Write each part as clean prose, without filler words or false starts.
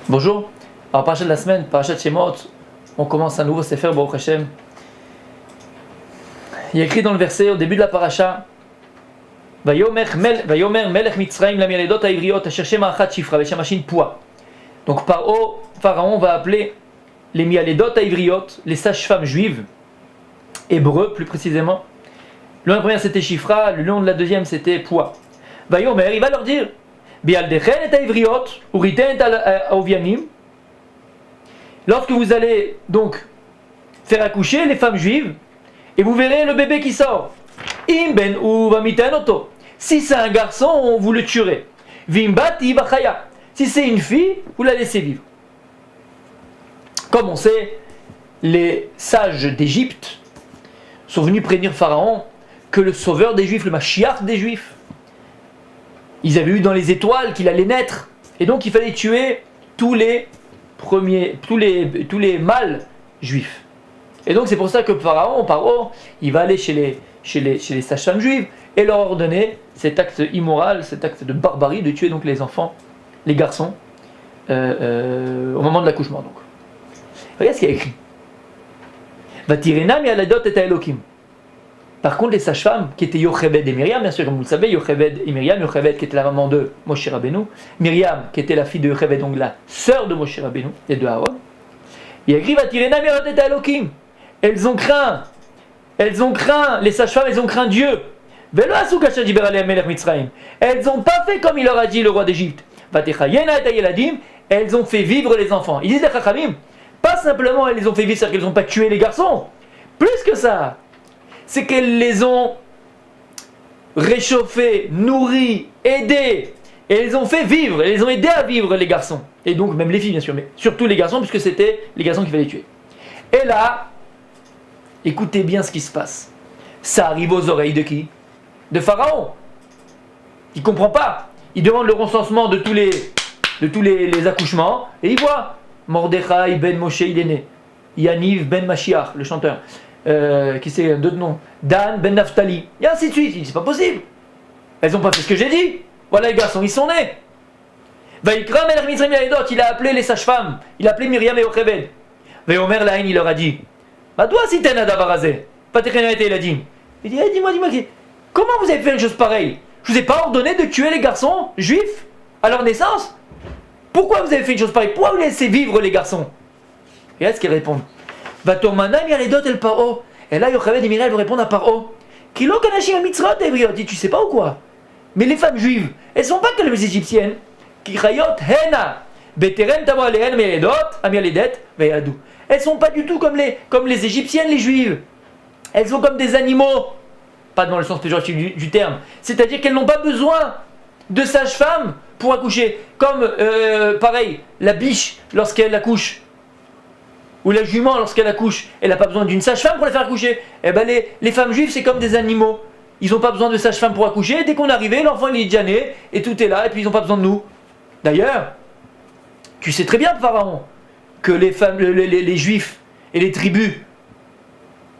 Bonjour, alors parachat de la semaine, parachat Shemot, on commence un nouveau Sefer Baruch Hashem. Il y a écrit dans le verset au début de la paracha Vayomer melech Mitzrayim lamialedot haivriot asher shem ha'achat shifra beshem hashin poua. Donc Pharaon va appeler les mialedot haivriot, les sages-femmes juives, hébreux plus précisément. Le nom de la première c'était Shifra, le nom de la deuxième c'était poua. Vayomer, il va leur dire Bialdechen et haivriot, uriten et aovianim. Lorsque vous allez donc faire accoucher les femmes juives, et vous verrez le bébé qui sort. Im ben ou vamitaenoto. Si c'est un garçon, vous le tuerez. Vimbati vachaya. Si c'est une fille, vous la laissez vivre. Comme on sait, les sages d'Égypte sont venus prévenir Pharaon que le sauveur des Juifs, le Mashiach des Juifs, ils avaient vu dans les étoiles qu'il allait naître. Et donc il fallait tuer tous les mâles juifs. Et donc c'est pour ça que Pharaon, il va aller chez les sages-femmes juives et leur ordonner cet acte immoral, cet acte de barbarie de tuer donc les enfants, les garçons, au moment de l'accouchement. Donc. Regarde ce qu'il y a écrit. Vatirena mialadot et Elokim. Par contre, les sages-femmes qui étaient Yocheved et Myriam, bien sûr, comme vous le savez, Yocheved et Myriam, Yocheved qui était la maman de Moshe Rabbeinu, Myriam qui était la fille de Yocheved, donc la sœur de Moshe Rabbeinu et de Aaron. Il y a écrit Vatirena mialadot et Elokim. Elles ont craint, les sages-femmes, elles ont craint Dieu. Elles n'ont pas fait comme il leur a dit le roi d'Égypte. Elles ont fait vivre les enfants. Ils disent les Chachamim, pas simplement elles les ont fait vivre, c'est-à-dire qu'elles n'ont pas tué les garçons. Plus que ça, c'est qu'elles les ont réchauffés, nourris, aidés. Et elles ont fait vivre, elles les ont aidés à vivre les garçons. Et donc même les filles bien sûr, mais surtout les garçons, puisque c'était les garçons qu'il fallait tuer. Et là, écoutez bien ce qui se passe. Ça arrive aux oreilles de qui? De Pharaon. Il ne comprend pas. Il demande le recensement de tous les accouchements. Et il voit Mordechai ben Moshe, il est né. Yaniv ben Mashiach, le chanteur. Qui c'est d'autres noms? Dan ben Naphtali. Et ainsi de suite. Il dit, c'est pas possible. Elles n'ont pas fait ce que j'ai dit. Voilà les garçons, ils sont nés. Vaikra melech Mitzrayim yaledot. Il a appelé les sages-femmes. Il a appelé Myriam et Yocheved. Vayomer lahin, il leur a dit toi, si t'es nadabarazé, pas tes créneaux, il a dit. Il dit, dis-moi, comment vous avez fait une chose pareille? Je vous ai pas ordonné de tuer les garçons juifs à leur naissance? Pourquoi vous avez fait une chose pareille? Pourquoi vous laissez vivre les garçons? Et là, ce qu'ils répondent. Va tourmana mialedot el paro. Et là, Yocheved et Myriam vont répondre à Paro. Kilo kanashim a mitzrot evriot. Tu sais pas ou quoi? Mais les femmes juives, elles sont pas que les égyptiennes. Ki chayot hena. Beterem tamo alehen mialedot, amialedet, veyadou. Elles sont pas du tout comme les égyptiennes, les juives. Elles sont comme des animaux. Pas dans le sens péjoratif du terme. C'est-à-dire qu'elles n'ont pas besoin de sages-femmes pour accoucher. Comme, pareil, la biche lorsqu'elle accouche. Ou la jument lorsqu'elle accouche. Elle n'a pas besoin d'une sage-femme pour la faire accoucher. Eh ben les femmes juives, c'est comme des animaux. Ils n'ont pas besoin de sage-femme pour accoucher. Dès qu'on est arrivé, l'enfant il est déjà né. Et tout est là. Et puis ils n'ont pas besoin de nous. D'ailleurs, tu sais très bien, Pharaon, que les femmes, les juifs et les tribus,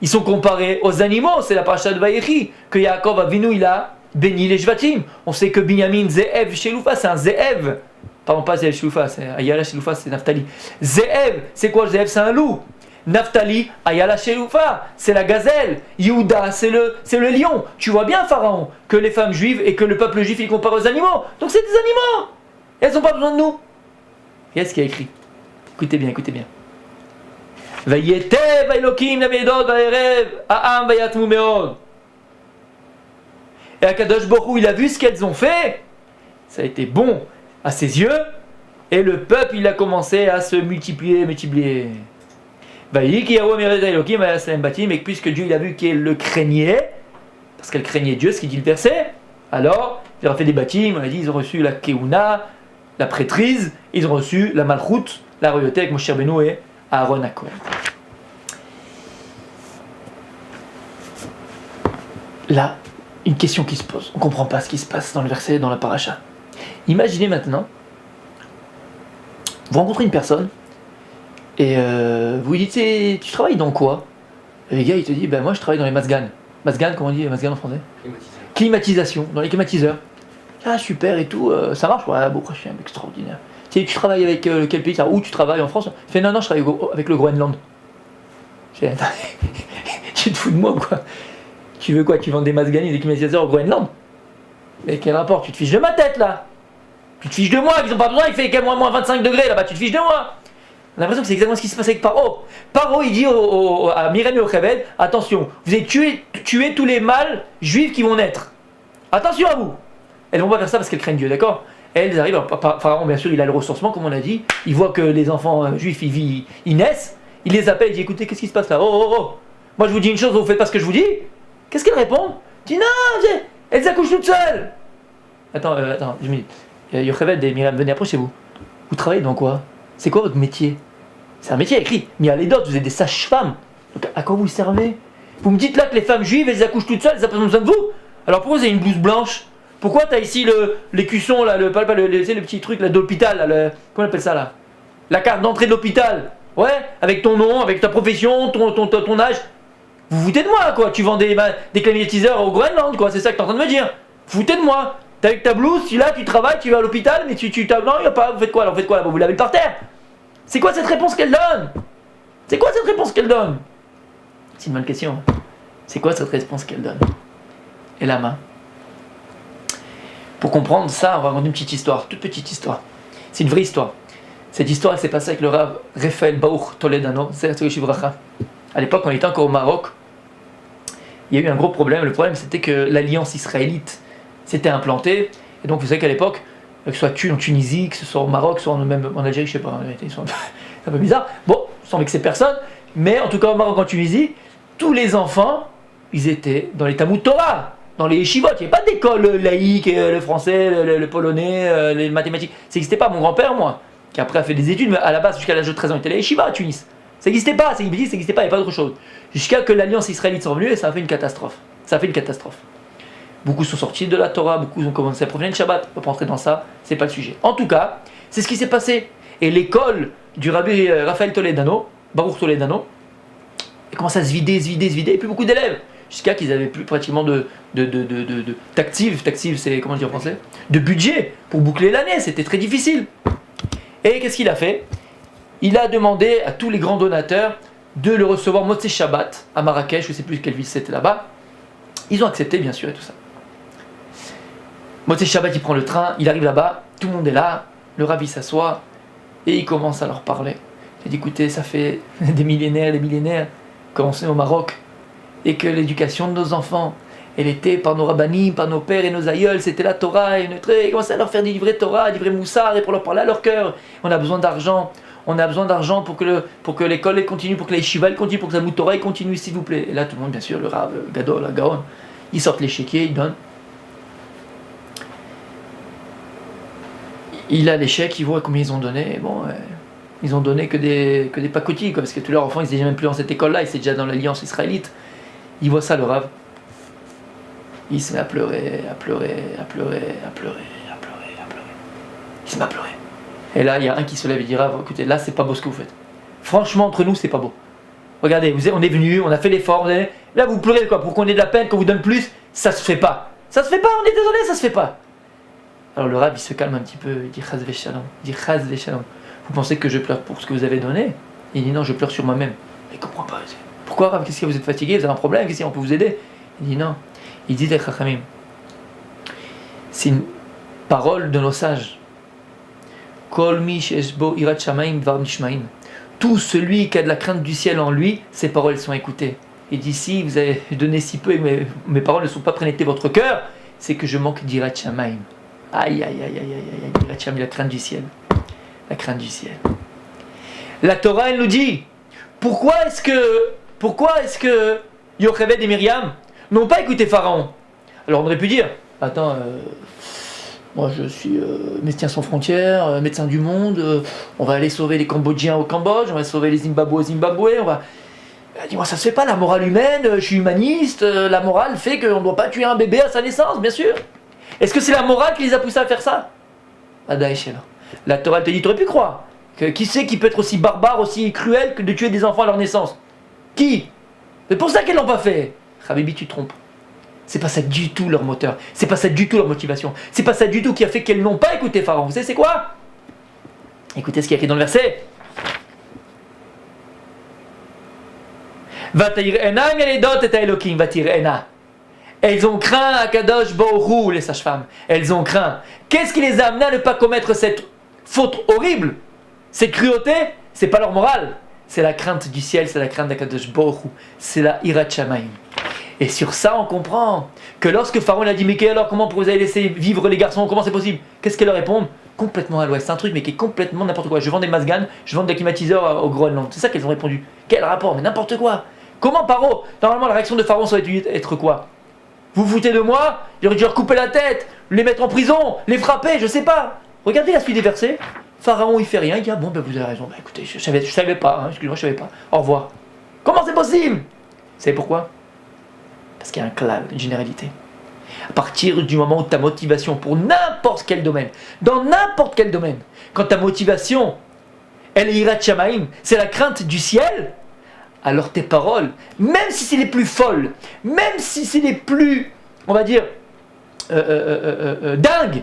ils sont comparés aux animaux. C'est la paracha de Vayechi que Yaakov Avinu il a béni les Shvatim. On sait que Binyamin Ze'ev Sheloufa, c'est un Ze'ev. Pardon, pas Ze'ev Sheloufa, c'est Ayala Sheloufa, c'est Naphtali. Ze'ev, c'est quoi Ze'ev? C'est un loup. Naphtali, Ayala Sheloufa, c'est la gazelle. Yehuda, c'est le lion. Tu vois bien, Pharaon, que les femmes juives et que le peuple juif il compare aux animaux. Donc c'est des animaux. Elles n'ont pas besoin de nous. Qu'est-ce qu'il y a écrit? Écoutez bien. Vayetev Elokim lamedot vaerev ha'am vayatmu meod. Et Akadosh Baruch Hu, il a vu ce qu'elles ont fait. Ça a été bon à ses yeux. Et le peuple, il a commencé à se multiplier. Vayiki yahu meret Elokim vayasalem batim. Et puisque Dieu, il a vu qu'elle le craignait, parce qu'elle craignait Dieu, ce qu'il dit le verset, alors il leur a fait des bâtiments. On a dit, ils ont reçu la keuna, la prêtrise, ils ont reçu la malchoute, la royauté avec Moshe Rabbeinu et Aaron HaKohen. Là, une question qui se pose. On ne comprend pas ce qui se passe dans le verset, dans la paracha. Imaginez maintenant, vous rencontrez une personne et vous lui dites, tu travailles dans quoi? Et le gars, il te dit, moi je travaille dans les Masgan. Masgan, comment on dit Masgan en français? Climatisation, dans les climatiseurs. Ah super et tout, ça marche? Ouais, bon, je suis extraordinaire. Tu travailles avec quel pays ça? Où tu travailles en France? Il fait non, je travaille avec le Groenland. Je fais, tu te fous de moi ou quoi? Tu veux quoi? Tu vends des masganis, des climatiseurs au Groenland? Mais quel rapport? Tu te fiches de ma tête là? Tu te fiches de moi, ils ont pas besoin, il fait quand même moins 25 degrés là-bas, tu te fiches de moi? On a l'impression que c'est exactement ce qui se passe avec Paro. Paro, il dit à Myriam et au Yocheved, attention, vous allez tuer tous les mâles juifs qui vont naître. Attention à vous. Elles vont pas faire ça parce qu'elles craignent Dieu, d'accord? Elles arrivent, Pharaon bien sûr, il a le recensement comme on a dit, il voit que les enfants juifs ils naissent, il les appelle, il dit écoutez, qu'est-ce qui se passe là? Oh, moi je vous dis une chose, vous faites pas ce que je vous dis? Qu'est-ce qu'elle répond? Il dit non, elles accouchent toutes seules. Attends, je me dis, Yocheved et Myriam, venez approchez-vous. Vous travaillez dans quoi? C'est quoi votre métier? C'est un métier écrit. Mais il y a les d'autres, vous êtes des sages-femmes. Donc à quoi vous servez? Vous me dites là que les femmes juives, elles accouchent toutes seules, elles n'ont pas besoin de vous? Alors pourquoi vous avez une blouse blanche? Pourquoi t'as ici l'écusson là, le petit truc là d'hôpital là, comment on appelle ça là? La carte d'entrée de l'hôpital. Ouais, avec ton nom, avec ta profession, ton âge. Vous foutez de moi quoi? Tu vends des climatiseurs au Groenland quoi? C'est ça que t'es en train de me dire? Vous foutez de moi? T'es avec ta blouse, tu travailles, tu vas à l'hôpital, mais non, il y a pas, vous faites quoi là? Vous faites quoi là? Vous lavez par terre? C'est quoi cette réponse qu'elle donne? C'est quoi cette réponse qu'elle donne? C'est une bonne question. C'est quoi cette réponse qu'elle donne? Et la main. Pour comprendre ça, on va raconter une petite histoire, toute petite histoire. C'est une vraie histoire. Cette histoire, elle s'est passée avec le Rav Raphaël Baruch Toledano, à l'époque, on était encore au Maroc. Il y a eu un gros problème. Le problème, c'était que l'alliance israélite s'était implantée. Et donc, vous savez qu'à l'époque, que ce soit en Tunisie, que ce soit au Maroc, soit même en Algérie, je sais pas, c'est un peu bizarre. Bon, sans vexer personne, mais en tout cas au Maroc, en Tunisie, tous les enfants, ils étaient dans les Talmud Torah, dans les yeshivot. Il n'y avait pas d'école laïque, le français, le polonais, les mathématiques. Ça n'existait pas. Mon grand-père, moi, qui après a fait des études, mais à la base, jusqu'à l'âge de 13 ans, il était à la yeshiva à Tunis. Ça n'existait pas, ça n'existait pas, il n'y avait pas d'autre chose. Jusqu'à que l'alliance israélite soit venue et ça a fait une catastrophe. Ça a fait une catastrophe. Beaucoup sont sortis de la Torah, beaucoup ont commencé à profiter le Shabbat. On ne peut pas rentrer dans ça, c'est pas le sujet. En tout cas, c'est ce qui s'est passé. Et l'école du rabbi Raphaël Toledano, Baruch Toledano, elle commence à se vider, et plus beaucoup d'élèves. Jusqu'à qu'ils n'avaient plus pratiquement d'actifs, c'est comment dire en français? De budget pour boucler l'année, c'était très difficile. Et qu'est-ce qu'il a fait? Il a demandé à tous les grands donateurs de le recevoir Motzei Shabbat à Marrakech, je ne sais plus quelle ville c'était là-bas. Ils ont accepté bien sûr et tout ça. Motzei Shabbat, il prend le train, il arrive là-bas, tout le monde est là, le rabbi s'assoit et il commence à leur parler. Il dit écoutez, ça fait des millénaires qu'on est au Maroc et que l'éducation de nos enfants, elle était par nos rabbinim, par nos pères et nos aïeuls, c'était la Torah, et il commençait à leur faire des livrets Torah, des livrets Moussar et pour leur parler à leur cœur. On a besoin d'argent. On a besoin d'argent pour que l'école continue, pour que les yeshivas continue, pour que la Torah continue, s'il vous plaît. Et là, tout le monde, bien sûr, le Rav, Gadol, la Gaon, ils sortent les chéquiers, ils donnent. Il a les chèques, il voit combien ils ont donné. Et bon, ils ont donné que des pacotilles, parce que tous leurs enfants, ils étaient même plus dans cette école-là, ils étaient déjà dans l'alliance israélite. Il voit ça, le Rav. Il se met à pleurer. Il se met à pleurer. Et là, il y a un qui se lève et dira écoutez, là, c'est pas beau ce que vous faites. Franchement, entre nous, c'est pas beau. Regardez, on est venu, on a fait l'effort. Là, vous pleurez quoi? Pour qu'on ait de la peine, qu'on vous donne plus, ça se fait pas. Ça se fait pas, on est désolé, ça se fait pas. Alors le Rav, il se calme un petit peu, il dit Chaz v'shalom. Il dit Chaz v'shalom. Vous pensez que je pleure pour ce que vous avez donné? Il dit non, je pleure sur moi-même. Il comprend pas. Pourquoi Rav? Qu'est-ce que vous êtes fatigué? Vous avez un problème? Qu'est-ce qu'on peut vous aider? Il dit non. Il dit les Chachamim. C'est une parole de nos sages. Kol mi sheshbo irat shamayim dvar nishmaim. Tout celui qui a de la crainte du ciel en lui, ses paroles sont écoutées. Et d'ici, vous avez donné si peu et mes paroles ne sont pas pénétrées votre cœur, c'est que je manque d'irat shamayim. Aïe, irat shamayim, la crainte du ciel. La crainte du ciel. La Torah, elle nous dit, pourquoi est-ce que Yocheved et Myriam n'ont pas écouté Pharaon? Alors on aurait pu dire, attends, moi je suis médecin sans frontières, médecin du monde, on va aller sauver les Cambodgiens au Cambodge, on va sauver les Zimbabwe au Zimbabwe, on va... Dis-moi, ça se fait pas, la morale humaine, je suis humaniste, la morale fait qu'on ne doit pas tuer un bébé à sa naissance, bien sûr. Est-ce que c'est la morale qui les a poussés à faire ça? Ah Daesh, alors. La Torah te dit, tu aurais pu croire. Qui c'est qui peut être aussi barbare, aussi cruel que de tuer des enfants à leur naissance? Qui? C'est pour ça qu'elles l'ont pas fait. Habibi, tu te trompes. C'est pas ça du tout leur moteur. C'est pas ça du tout leur motivation. C'est pas ça du tout qui a fait qu'elles n'ont pas écouté Pharaon. Vous savez c'est quoi? Écoutez ce qui est écrit dans le verset. Vatir'ena meledot et Elokim vatir'ena. Elles ont craint Akadosh Baruch Hu, les sages-femmes. Elles ont craint. Qu'est-ce qui les a amenées à ne pas commettre cette faute horrible? Cette cruauté? C'est pas leur morale. C'est la crainte du ciel, c'est la crainte d'Akadosh Baruch Hu. C'est la Hirat Shamayim. Et sur ça, on comprend que lorsque Pharaon a dit, mais alors comment vous avez laissé vivre les garçons? Comment c'est possible? Qu'est-ce qu'elle leur répond? Complètement à l'ouest. C'est un truc mais qui est complètement n'importe quoi. Je vends des masganes, je vends des climatiseurs au Groenland. C'est ça qu'elles ont répondu. Quel rapport? Mais n'importe quoi. Comment Pharaon? Normalement, la réaction de Pharaon, ça aurait dû être quoi? Vous vous foutez de moi? Il aurait dû leur couper la tête, les mettre en prison, les frapper, je sais pas. Regardez la suite des versets. Pharaon, il fait rien. Il dit, ah bon, ben vous avez raison. Ben écoutez, je savais pas. Hein. Excusez-moi, je savais pas. Au revoir. Comment c'est possible? Vous savez pourquoi? Parce qu'il y a un clal, une généralité. À partir du moment où ta motivation pour n'importe quel domaine, dans n'importe quel domaine, quand ta motivation, elle est Hirat Shamayim, c'est la crainte du ciel, alors tes paroles, même si c'est les plus folles, même si c'est les plus, on va dire, dingues,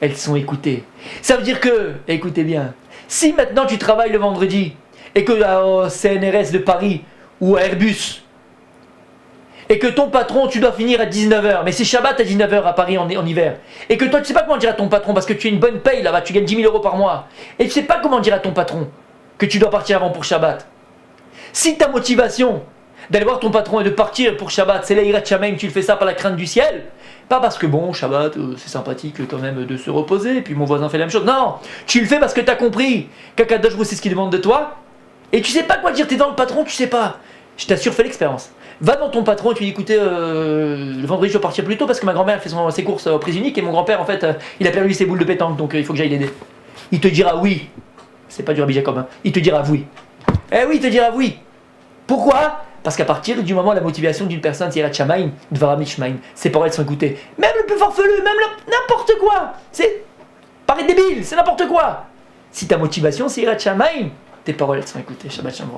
elles sont écoutées. Ça veut dire que, écoutez bien, si maintenant tu travailles le vendredi, et que au CNRS de Paris, ou à Airbus, et que ton patron, tu dois finir à 19h, mais c'est Shabbat à 19h à Paris en hiver, et que toi tu sais pas comment dire à ton patron, parce que tu as une bonne paye là-bas, tu gagnes 10 000 euros par mois, et tu sais pas comment dire à ton patron que tu dois partir avant pour Shabbat. Si ta motivation d'aller voir ton patron et de partir pour Shabbat, c'est la Hirat Shamayim, tu le fais ça par la crainte du ciel, pas parce que bon, Shabbat, c'est sympathique quand même de se reposer, et puis mon voisin fait la même chose, non, tu le fais parce que tu as compris qu'Akadosh Baruch Hu c'est ce qu'il demande de toi, et tu sais pas quoi dire, t'es dans le patron, tu sais pas, je t'assure, fais l'expérience. Va dans ton patron et tu dis écoutez, le vendredi je dois partir plus tôt parce que ma grand-mère fait ses courses au prix unique et mon grand-père en fait il a perdu ses boules de pétanque donc il faut que j'aille l'aider. Il te dira oui. C'est pas du Rabbi Jacob, hein. Il te dira oui. Eh oui, il te dira oui. Pourquoi? Parce qu'à partir du moment où la motivation d'une personne c'est Hirat Shamayim, Dvaram Ishmaim, ses paroles sont écoutées. Même le plus farfelu, même n'importe quoi. C'est paraît débile, c'est n'importe quoi. Si ta motivation c'est Hirat Shamayim, tes paroles elles sont écoutées. Shabbat Shalom.